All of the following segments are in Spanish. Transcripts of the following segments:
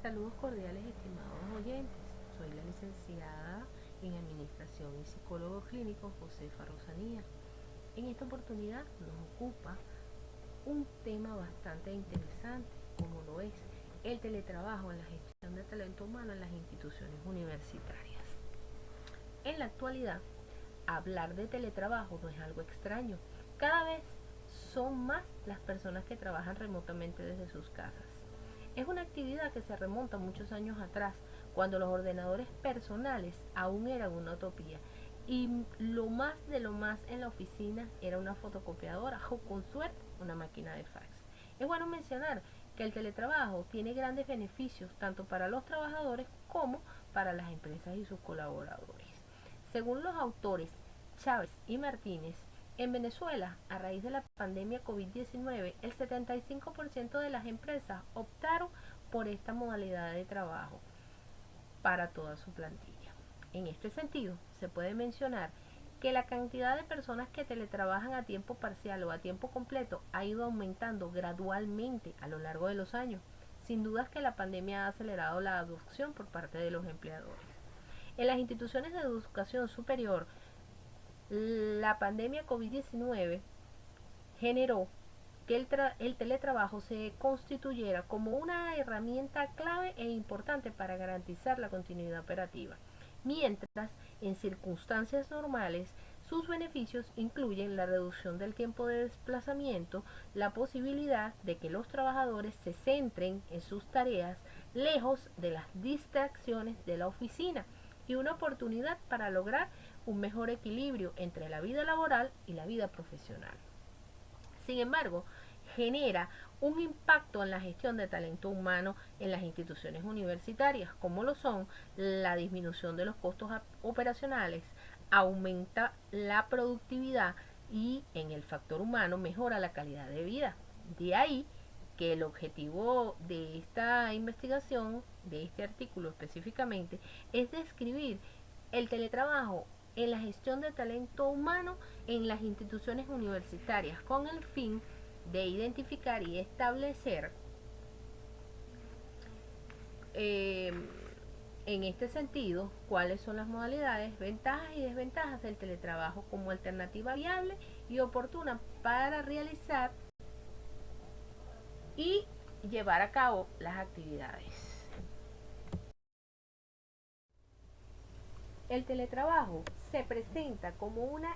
Saludos cordiales, estimados oyentes. Soy la licenciada en Administración y psicólogo clínico Josefa Rosanía. En esta oportunidad nos ocupa un tema bastante interesante, como lo es el teletrabajo en la gestión de talento humano en las instituciones universitarias. En la actualidad, hablar de teletrabajo no es algo extraño. Cada vez son más las personas que trabajan remotamente desde sus casas. Es una actividad que se remonta muchos años atrás, cuando los ordenadores personales aún eran una utopía y lo más de lo más en la oficina era una fotocopiadora o con suerte una máquina de fax. Es bueno mencionar que el teletrabajo tiene grandes beneficios tanto para los trabajadores como para las empresas y sus colaboradores. Según los autores Chávez y Martínez, en Venezuela, a raíz de la pandemia COVID-19, el 75% de las empresas optaron por esta modalidad de trabajo para toda su plantilla. En este sentido, se puede mencionar que la cantidad de personas que teletrabajan a tiempo parcial o a tiempo completo ha ido aumentando gradualmente a lo largo de los años. Sin dudas que la pandemia ha acelerado la adopción por parte de los empleadores. En las instituciones de educación superior, la pandemia COVID-19 generó que el teletrabajo se constituyera como una herramienta clave e importante para garantizar la continuidad operativa, mientras en circunstancias normales sus beneficios incluyen la reducción del tiempo de desplazamiento, la posibilidad de que los trabajadores se centren en sus tareas lejos de las distracciones de la oficina y una oportunidad para lograr un mejor equilibrio entre la vida laboral y la vida profesional. Sin embargo, genera un impacto en la gestión de talento humano en las instituciones universitarias, como lo son la disminución de los costos operacionales, aumenta la productividad y en el factor humano mejora la calidad de vida. De ahí que el objetivo de esta investigación, de este artículo específicamente, es describir el teletrabajo en la gestión de talento humano en las instituciones universitarias con el fin de identificar y establecer eh, en este sentido cuáles son las modalidades, ventajas y desventajas del teletrabajo como alternativa viable y oportuna para realizar y llevar a cabo las actividades. El teletrabajo se presenta como una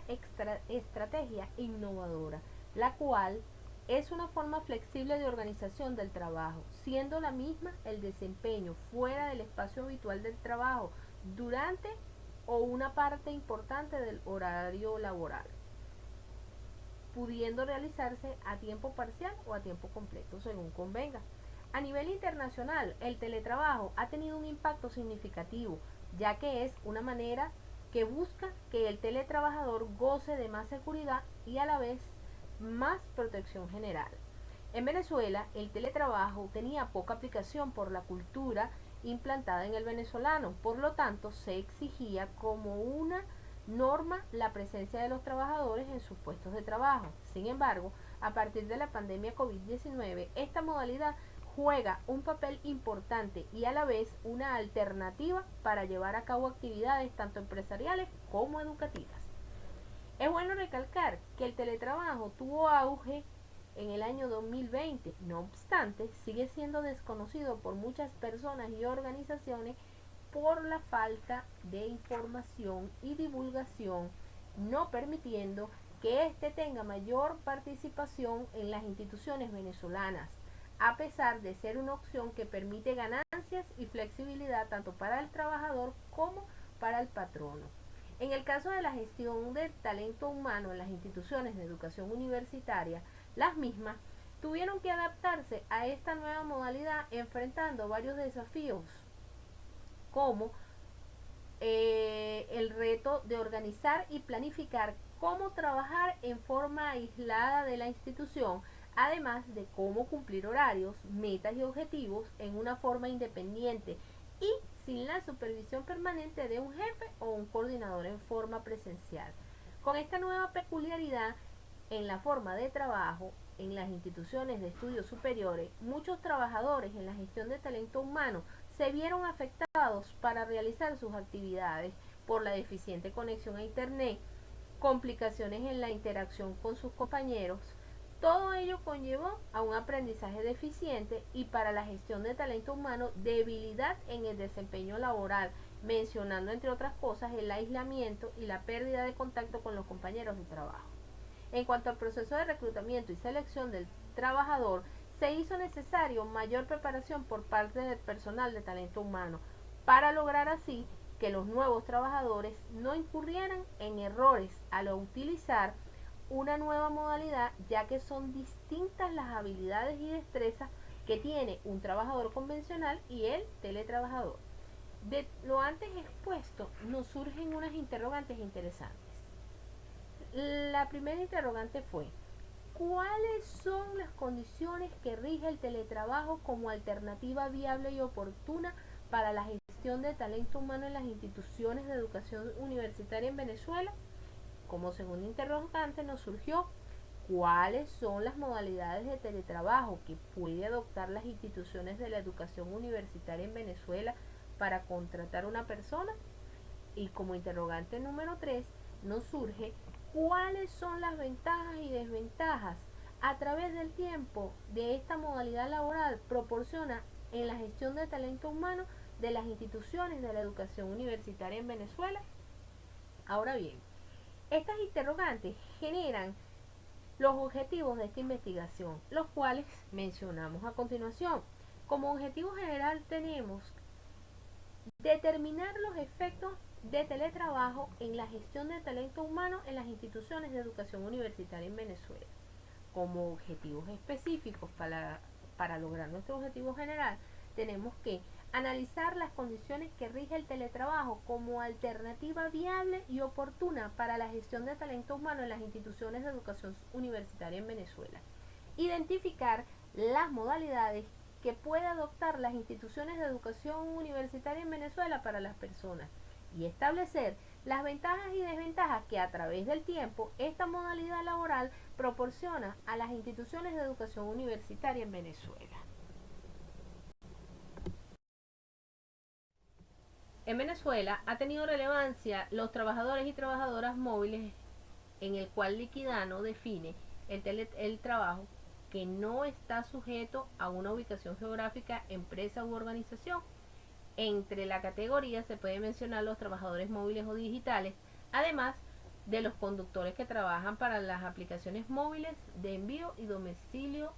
estrategia innovadora, la cual es una forma flexible de organización del trabajo, siendo la misma el desempeño fuera del espacio habitual del trabajo durante o una parte importante del horario laboral, pudiendo realizarse a tiempo parcial o a tiempo completo, según convenga. A nivel internacional, el teletrabajo ha tenido un impacto significativo, ya que es una manera que busca que el teletrabajador goce de más seguridad y a la vez más protección general. En Venezuela, el teletrabajo tenía poca aplicación por la cultura implantada en el venezolano, por lo tanto, se exigía como una norma la presencia de los trabajadores en sus puestos de trabajo. Sin embargo, a partir de la pandemia COVID-19, esta modalidad juega un papel importante y a la vez una alternativa para llevar a cabo actividades tanto empresariales como educativas. Es bueno recalcar que el teletrabajo tuvo auge en el año 2020, no obstante, sigue siendo desconocido por muchas personas y organizaciones por la falta de información y divulgación, no permitiendo que éste tenga mayor participación en las instituciones venezolanas, a pesar de ser una opción que permite ganancias y flexibilidad tanto para el trabajador como para el patrono. En el caso de la gestión del talento humano en las instituciones de educación universitaria, las mismas tuvieron que adaptarse a esta nueva modalidad enfrentando varios desafíos como el reto de organizar y planificar cómo trabajar en forma aislada de la institución, además de cómo cumplir horarios, metas y objetivos en una forma independiente y sin la supervisión permanente de un jefe o un coordinador en forma presencial. Con esta nueva peculiaridad en la forma de trabajo, en las instituciones de estudios superiores, muchos trabajadores en la gestión de talento humano se vieron afectados para realizar sus actividades por la deficiente conexión a Internet, complicaciones en la interacción con sus compañeros. Todo ello conllevó a un aprendizaje deficiente y para la gestión de talento humano debilidad en el desempeño laboral, mencionando entre otras cosas el aislamiento y la pérdida de contacto con los compañeros de trabajo. En cuanto al proceso de reclutamiento y selección del trabajador, se hizo necesario mayor preparación por parte del personal de talento humano para lograr así que los nuevos trabajadores no incurrieran en errores al utilizar una nueva modalidad, ya que son distintas las habilidades y destrezas que tiene un trabajador convencional y el teletrabajador. De lo antes expuesto nos surgen unas interrogantes interesantes. La primera interrogante fue: ¿cuáles son las condiciones que rige el teletrabajo como alternativa viable y oportuna para la gestión de talento humano en las instituciones de educación universitaria en Venezuela? Como segunda interrogante nos surgió: ¿cuáles son las modalidades de teletrabajo que puede adoptar las instituciones de la educación universitaria en Venezuela para contratar una persona? Y como interrogante número 3 nos surge: ¿cuáles son las ventajas y desventajas a través del tiempo de esta modalidad laboral proporciona en la gestión de talento humano de las instituciones de la educación universitaria en Venezuela? Ahora bien, estas interrogantes generan los objetivos de esta investigación, los cuales mencionamos a continuación. Como objetivo general tenemos determinar los efectos de teletrabajo en la gestión de talento humano en las instituciones de educación universitaria en Venezuela. Como objetivos específicos para lograr nuestro objetivo general, tenemos que analizar las condiciones que rige el teletrabajo como alternativa viable y oportuna para la gestión de talento humano en las instituciones de educación universitaria en Venezuela. Identificar las modalidades que puede adoptar las instituciones de educación universitaria en Venezuela para las personas y establecer las ventajas y desventajas que a través del tiempo esta modalidad laboral proporciona a las instituciones de educación universitaria en Venezuela. En Venezuela ha tenido relevancia los trabajadores y trabajadoras móviles, en el cual Liquidano define el trabajo que no está sujeto a una ubicación geográfica, empresa u organización. Entre la categoría se puede mencionar los trabajadores móviles o digitales, además de los conductores que trabajan para las aplicaciones móviles de envío y domicilio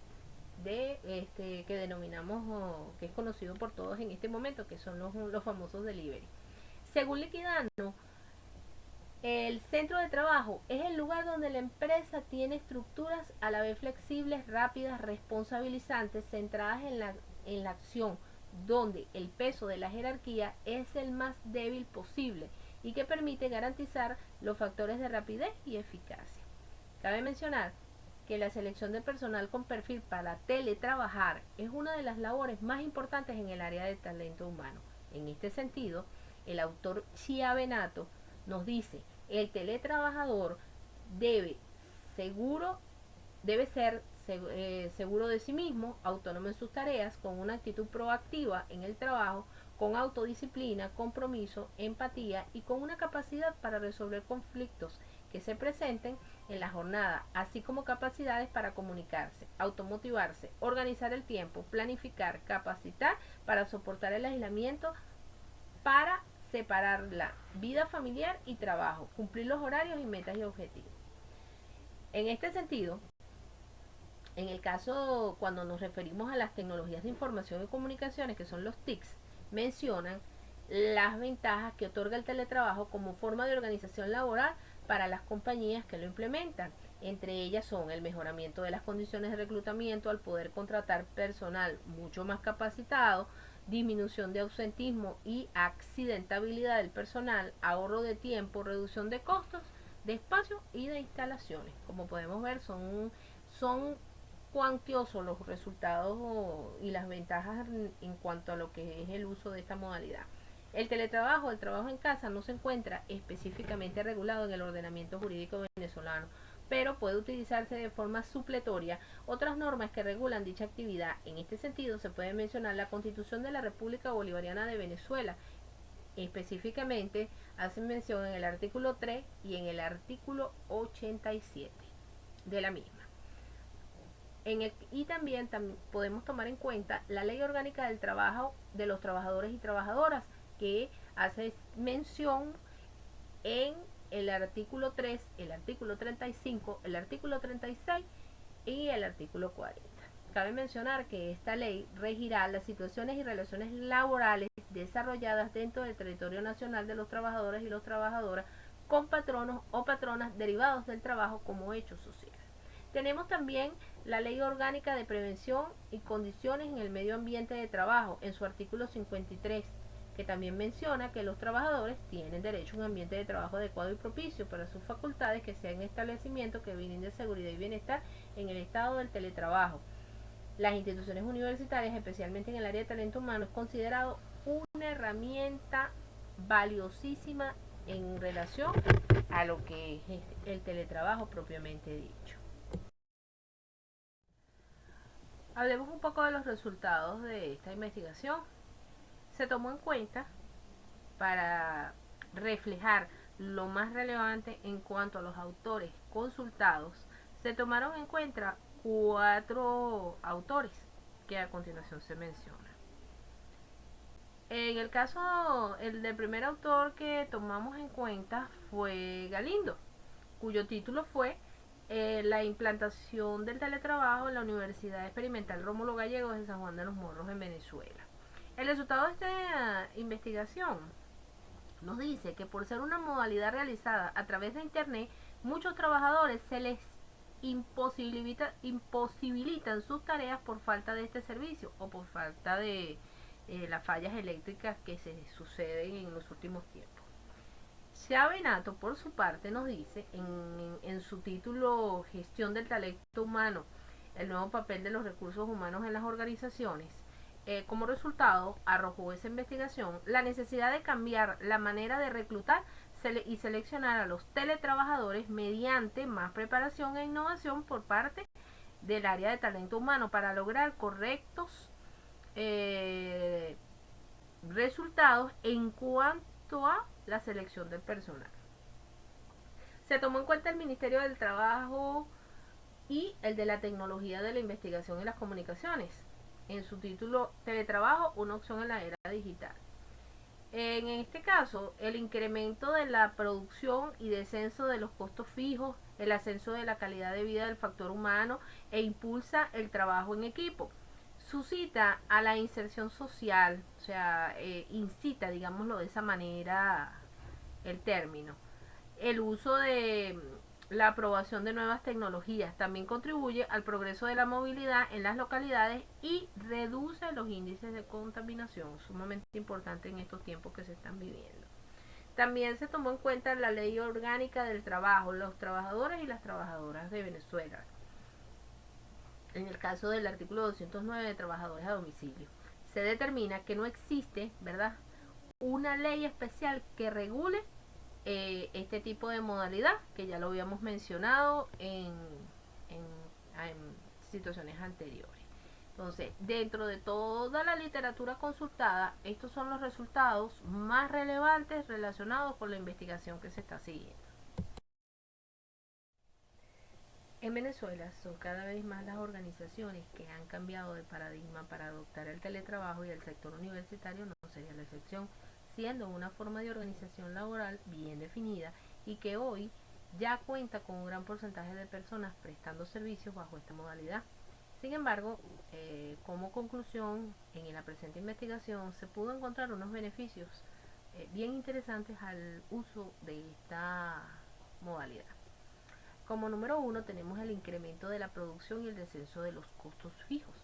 que denominamos, que es conocido por todos en este momento, que son los famosos delivery. Según Liquidano, el centro de trabajo es el lugar donde la empresa tiene estructuras a la vez flexibles, rápidas, responsabilizantes, centradas en la acción, donde el peso de la jerarquía es el más débil posible y que permite garantizar los factores de rapidez y eficacia. Cabe mencionar que la selección de personal con perfil para teletrabajar es una de las labores más importantes en el área de talento humano. En este sentido, el autor Chia Benato nos dice: el teletrabajador debe ser seguro de sí mismo, autónomo en sus tareas, con una actitud proactiva en el trabajo, con autodisciplina, compromiso, empatía y con una capacidad para resolver conflictos que se presenten en la jornada, así como capacidades para comunicarse, automotivarse, organizar el tiempo, planificar, capacitar para soportar el aislamiento, para separar la vida familiar y trabajo, cumplir los horarios y metas y objetivos. En este sentido, en el caso cuando nos referimos a las tecnologías de información y comunicaciones, que son los TICs, mencionan las ventajas que otorga el teletrabajo como forma de organización laboral para las compañías que lo implementan. Entre ellas son el mejoramiento de las condiciones de reclutamiento al poder contratar personal mucho más capacitado, disminución de ausentismo y accidentabilidad del personal, ahorro de tiempo, reducción de costos, de espacio y de instalaciones. Como podemos ver, son cuantiosos los resultados y las ventajas en cuanto a lo que es el uso de esta modalidad. El trabajo en casa, no se encuentra específicamente regulado en el ordenamiento jurídico venezolano, pero puede utilizarse de forma supletoria otras normas que regulan dicha actividad. En este sentido, se puede mencionar la Constitución de la República Bolivariana de Venezuela. Específicamente, hacen mención en el artículo 3 y en el artículo 87 de la misma. Y también podemos tomar en cuenta la Ley Orgánica del Trabajo de los Trabajadores y Trabajadoras, que hace mención en el artículo 3, el artículo 35, el artículo 36 y el artículo 40. Cabe mencionar que esta ley regirá las situaciones y relaciones laborales desarrolladas dentro del territorio nacional de los trabajadores y las trabajadoras con patronos o patronas derivados del trabajo como hecho social. Tenemos también la Ley Orgánica de Prevención y Condiciones en el Medio Ambiente de Trabajo, en su artículo 53, que también menciona que los trabajadores tienen derecho a un ambiente de trabajo adecuado y propicio para sus facultades, que sean establecimientos que brinden seguridad y bienestar en el estado del teletrabajo. Las instituciones universitarias, especialmente en el área de talento humano, es considerado una herramienta valiosísima en relación a lo que es el teletrabajo propiamente dicho. Hablemos un poco de los resultados de esta investigación. Se tomó en cuenta para reflejar lo más relevante en cuanto a los autores consultados. Se tomaron en cuenta 4 autores que a continuación se menciona. En el caso, el del primer autor que tomamos en cuenta fue Galindo, cuyo título fue La implantación del teletrabajo en la Universidad Experimental Rómulo Gallegos de San Juan de los Morros en Venezuela. El resultado de esta investigación nos dice que por ser una modalidad realizada a través de internet, muchos trabajadores se les imposibilitan sus tareas por falta de este servicio o por falta de las fallas eléctricas que se suceden en los últimos tiempos. Benato, por su parte, nos dice en su título Gestión del talento humano, el nuevo papel de los recursos humanos en las organizaciones, como resultado arrojó esa investigación la necesidad de cambiar la manera de reclutar y seleccionar a los teletrabajadores mediante más preparación e innovación por parte del área de talento humano para lograr correctos resultados en cuanto a la selección del personal. Se tomó en cuenta el Ministerio del Trabajo y el de la Tecnología de la Investigación y las Comunicaciones, en su título Teletrabajo, una opción en la era digital. En este caso, el incremento de la producción y descenso de los costos fijos, el ascenso de la calidad de vida del factor humano e impulsa el trabajo en equipo. Suscita a la inserción social, o sea, incita, digámoslo de esa manera, el término. El uso de la aprobación de nuevas tecnologías también contribuye al progreso de la movilidad en las localidades y reduce los índices de contaminación, sumamente importante en estos tiempos que se están viviendo. También se tomó en cuenta la Ley Orgánica del Trabajo, los trabajadores y las trabajadoras de Venezuela. En el caso del artículo 209 de trabajadores a domicilio, se determina que no existe, ¿verdad?, una ley especial que regule este tipo de modalidad, que ya lo habíamos mencionado en situaciones anteriores. Entonces, dentro de toda la literatura consultada, estos son los resultados más relevantes relacionados con la investigación que se está siguiendo. En Venezuela son cada vez más las organizaciones que han cambiado de paradigma para adoptar el teletrabajo y el sector universitario no sería la excepción, siendo una forma de organización laboral bien definida y que hoy ya cuenta con un gran porcentaje de personas prestando servicios bajo esta modalidad. Sin embargo, como conclusión, en la presente investigación se pudo encontrar unos beneficios bien interesantes al uso de esta modalidad. Como número 1 tenemos el incremento de la producción y el descenso de los costos fijos.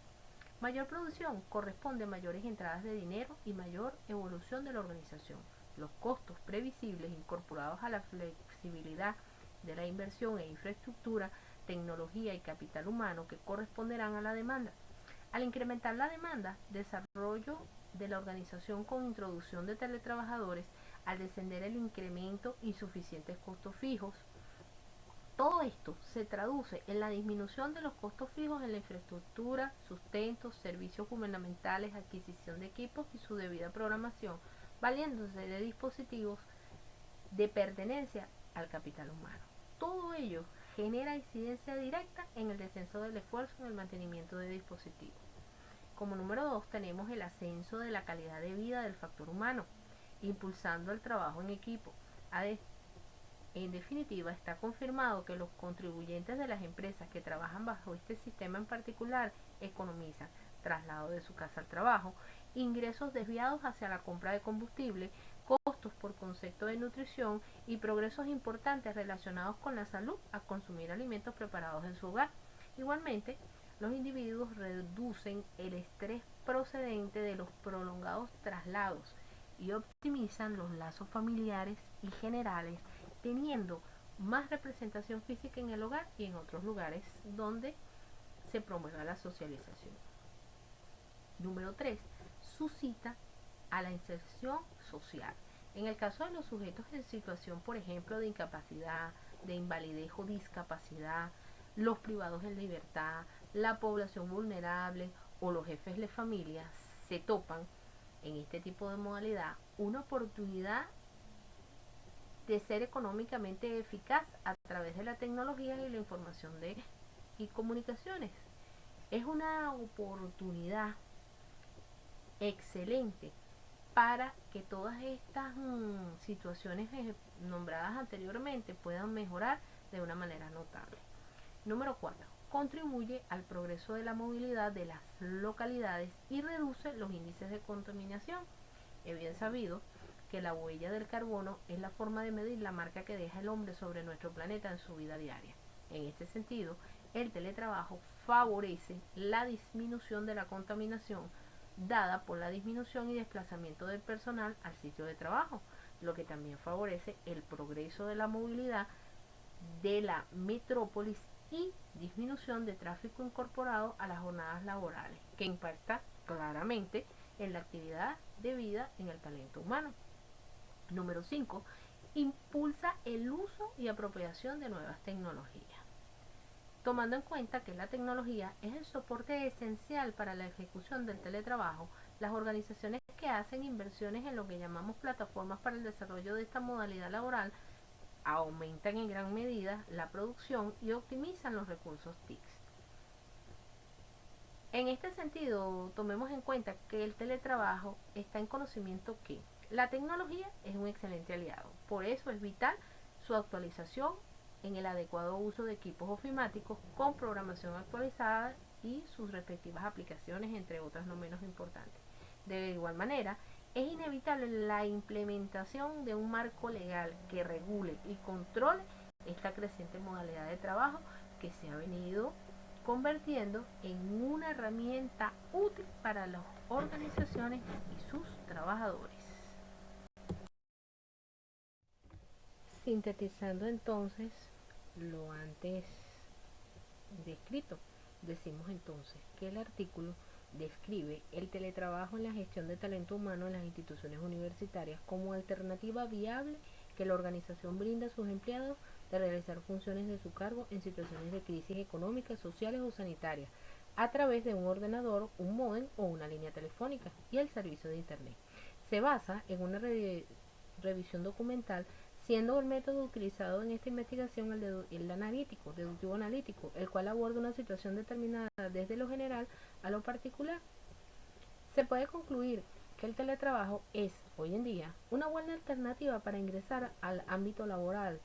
Mayor producción corresponde a mayores entradas de dinero y mayor evolución de la organización. Los costos previsibles incorporados a la flexibilidad de la inversión en infraestructura, tecnología y capital humano que corresponderán a la demanda. Al incrementar la demanda, desarrollo de la organización con introducción de teletrabajadores, al descender el incremento insuficientes costos fijos, Todo esto se traduce en la disminución de los costos fijos en la infraestructura, sustento, servicios gubernamentales, adquisición de equipos y su debida programación, valiéndose de dispositivos de pertenencia al capital humano. Todo ello genera incidencia directa en el descenso del esfuerzo en el mantenimiento de dispositivos. Como número 2 tenemos el ascenso de la calidad de vida del factor humano, impulsando el trabajo en equipo. En definitiva, está confirmado que los contribuyentes de las empresas que trabajan bajo este sistema en particular economizan traslado de su casa al trabajo, ingresos desviados hacia la compra de combustible, costos por concepto de nutrición y progresos importantes relacionados con la salud a consumir alimentos preparados en su hogar. Igualmente, los individuos reducen el estrés procedente de los prolongados traslados y optimizan los lazos familiares y generales, teniendo más representación física en el hogar y en otros lugares donde se promueva la socialización. Número 3. Suscita a la inserción social. En el caso de los sujetos en situación, por ejemplo, de incapacidad, de invalidez o discapacidad, los privados en libertad, la población vulnerable o los jefes de familia, se topan en este tipo de modalidad una oportunidad de ser económicamente eficaz a través de la tecnología y la información y comunicaciones. Es una oportunidad excelente para que todas estas situaciones nombradas anteriormente puedan mejorar de una manera notable. Número 4. Contribuye al progreso de la movilidad de las localidades y reduce los índices de contaminación. Es bien sabido que la huella del carbono es la forma de medir la marca que deja el hombre sobre nuestro planeta en su vida diaria. En este sentido, el teletrabajo favorece la disminución de la contaminación dada por la disminución y desplazamiento del personal al sitio de trabajo, lo que también favorece el progreso de la movilidad de la metrópolis y disminución de tráfico incorporado a las jornadas laborales, que impacta claramente en la actividad de vida en el talento humano. Número 5. Impulsa el uso y apropiación de nuevas tecnologías. Tomando en cuenta que la tecnología es el soporte esencial para la ejecución del teletrabajo, las organizaciones que hacen inversiones en lo que llamamos plataformas para el desarrollo de esta modalidad laboral aumentan en gran medida la producción y optimizan los recursos TIC. En este sentido, tomemos en cuenta que el teletrabajo está en conocimiento que la tecnología es un excelente aliado. Por eso es vital su actualización en el adecuado uso de equipos ofimáticos con programación actualizada y sus respectivas aplicaciones, entre otras no menos importantes. De igual manera, es inevitable la implementación de un marco legal que regule y controle esta creciente modalidad de trabajo que se ha venido convirtiendo en una herramienta útil para las organizaciones y sus trabajadores. Sintetizando entonces lo antes descrito, decimos entonces que el artículo describe el teletrabajo en la gestión de talento humano en las instituciones universitarias como alternativa viable que la organización brinda a sus empleados de realizar funciones de su cargo en situaciones de crisis económicas, sociales o sanitarias, a través de un ordenador, un módem o una línea telefónica y el servicio de internet. Se basa en una revisión documental, siendo el método utilizado en esta investigación el analítico, deductivo analítico, el cual aborda una situación determinada desde lo general a lo particular. Se puede concluir que el teletrabajo es, hoy en día, una buena alternativa para ingresar al ámbito laboral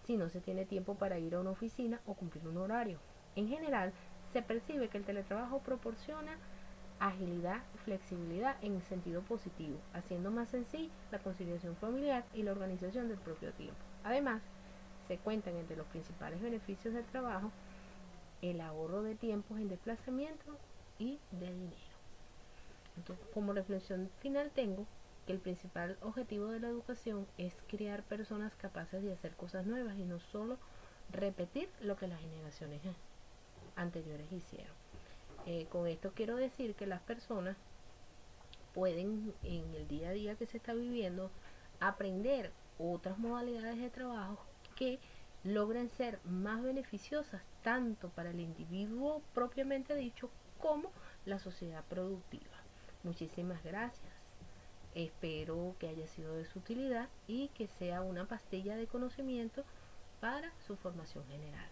si no se tiene tiempo para ir a una oficina o cumplir un horario. En general, se percibe que el teletrabajo proporciona agilidad y flexibilidad en sentido positivo, haciendo más sencilla la conciliación familiar y la organización del propio tiempo. Además, se cuentan entre los principales beneficios del trabajo el ahorro de tiempos en desplazamiento y de dinero. Entonces, como reflexión final tengo que el principal objetivo de la educación es crear personas capaces de hacer cosas nuevas y no solo repetir lo que las generaciones anteriores hicieron. Con esto quiero decir que las personas pueden en el día a día que se está viviendo aprender otras modalidades de trabajo que logren ser más beneficiosas tanto para el individuo propiamente dicho como la sociedad productiva. Muchísimas gracias. Espero que haya sido de su utilidad y que sea una pastilla de conocimiento para su formación general.